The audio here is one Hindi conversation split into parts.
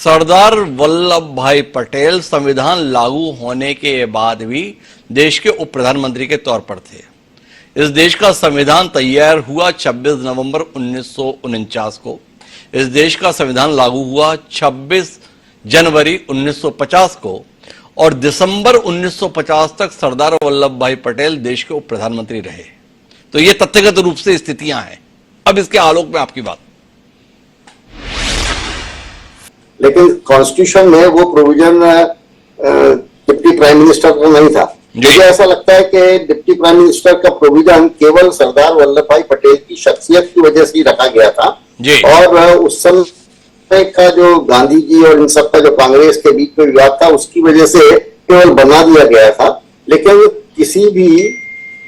सरदार वल्लभ भाई पटेल संविधान लागू होने के बाद भी देश के उप प्रधानमंत्री के तौर पर थे। इस देश का संविधान तैयार हुआ 26 नवंबर 1949 को। इस देश का संविधान लागू हुआ 26 जनवरी 1950 को और दिसंबर 1950 तक सरदार वल्लभ भाई पटेल देश के उप प्रधानमंत्री रहे। तो ये तथ्यगत रूप से स्थितियां हैं। अब इसके आलोक में आपकी बात। लेकिन कॉन्स्टिट्यूशन में वो प्रोविजन डिप्टी प्राइम मिनिस्टर का नहीं था। मुझे ऐसा लगता है कि डिप्टी प्राइम मिनिस्टर का प्रोविजन केवल सरदार वल्लभ भाई पटेल की शख्सियत की वजह से ही रखा गया था और उस समय का जो गांधी जी और इन सब का जो कांग्रेस के बीच में विवाद था उसकी वजह से केवल बना दिया गया था। लेकिन किसी भी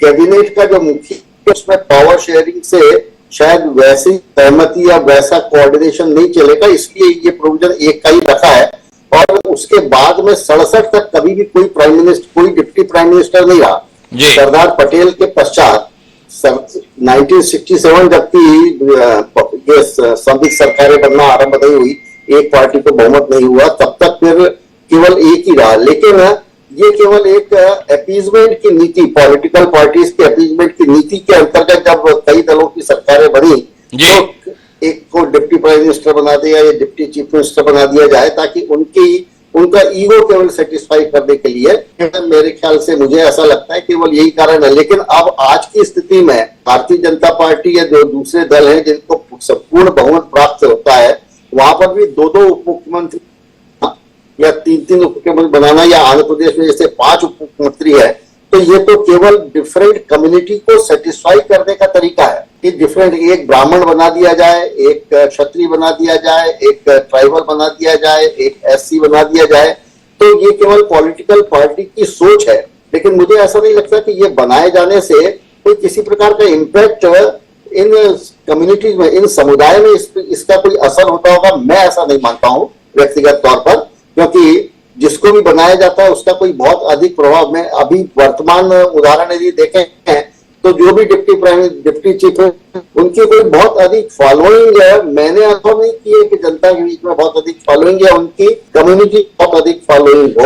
कैबिनेट का जो मुखिया उसमें पावर शेयरिंग से शायद वैसी सहमति या वैसा कोऑर्डिनेशन नहीं चलेगा, इसलिए ये प्रोविजन एक का ही रखा है। और उसके बाद में 67 तक कभी भी कोई प्राइम मिनिस्टर, कोई डिप्टी प्राइम मिनिस्टर नहीं रहा। सरदार पटेल के पश्चात 1967 जबकि ये संयुक्त सरकारें बनना आरंभ नहीं हुई, एक पार्टी को बहुमत नहीं हुआ, तब तक फिर केवल एक ही रहा। लेकिन ये केवल एक अपीजमेंट की नीति, पॉलिटिकल पार्टीज के अपीजमेंट की नीति के अंतर्गत जब कई दलों की सरकारें बनी तो एक को डिप्टी प्राइम मिनिस्टर बना दिया या डिप्टी चीफ मिनिस्टर बना दिया जाए ताकि उनका ईगो केवल सेटिस्फाई करने के लिए। मेरे ख्याल से मुझे ऐसा लगता है केवल यही कारण है। लेकिन अब आज की स्थिति में भारतीय जनता पार्टी या जो दूसरे दल हैं जिनको संपूर्ण बहुमत प्राप्त होता है, वहां पर भी दो उप मुख्यमंत्री या तीन उप मुख्यमंत्री बनाना, या आंध्र प्रदेश में जैसे 5 उप मुख्यमंत्री है, तो ये तो केवल डिफरेंट कम्युनिटी को सेटिस्फाई करने का तरीका है कि डिफरेंट, एक ब्राह्मण बना दिया जाए, एक क्षत्रिय बना दिया जाए, एक ट्राइबल बना दिया जाए, एक एससी बना दिया जाए। तो ये केवल पॉलिटिकल पार्टी की सोच है। लेकिन मुझे ऐसा नहीं लगता कि ये बनाए जाने से कोई किसी प्रकार का इम्पैक्ट इन कम्युनिटीज में, इन समुदाय में इसका कोई असर होता होगा। मैं ऐसा नहीं मानता हूँ व्यक्तिगत तौर पर, क्योंकि जिसको भी बनाया जाता है उसका कोई बहुत अधिक प्रभाव में, अभी वर्तमान उदाहरण यदि देखें तो जो भी डिप्टी चीफ है उनकी कोई बहुत अधिक फॉलोइंग है। मैंने अनुभव नहीं किया कि जनता के बीच में बहुत अधिक फॉलोइंग है, उनकी कम्युनिटी बहुत अधिक फॉलोइंग हो।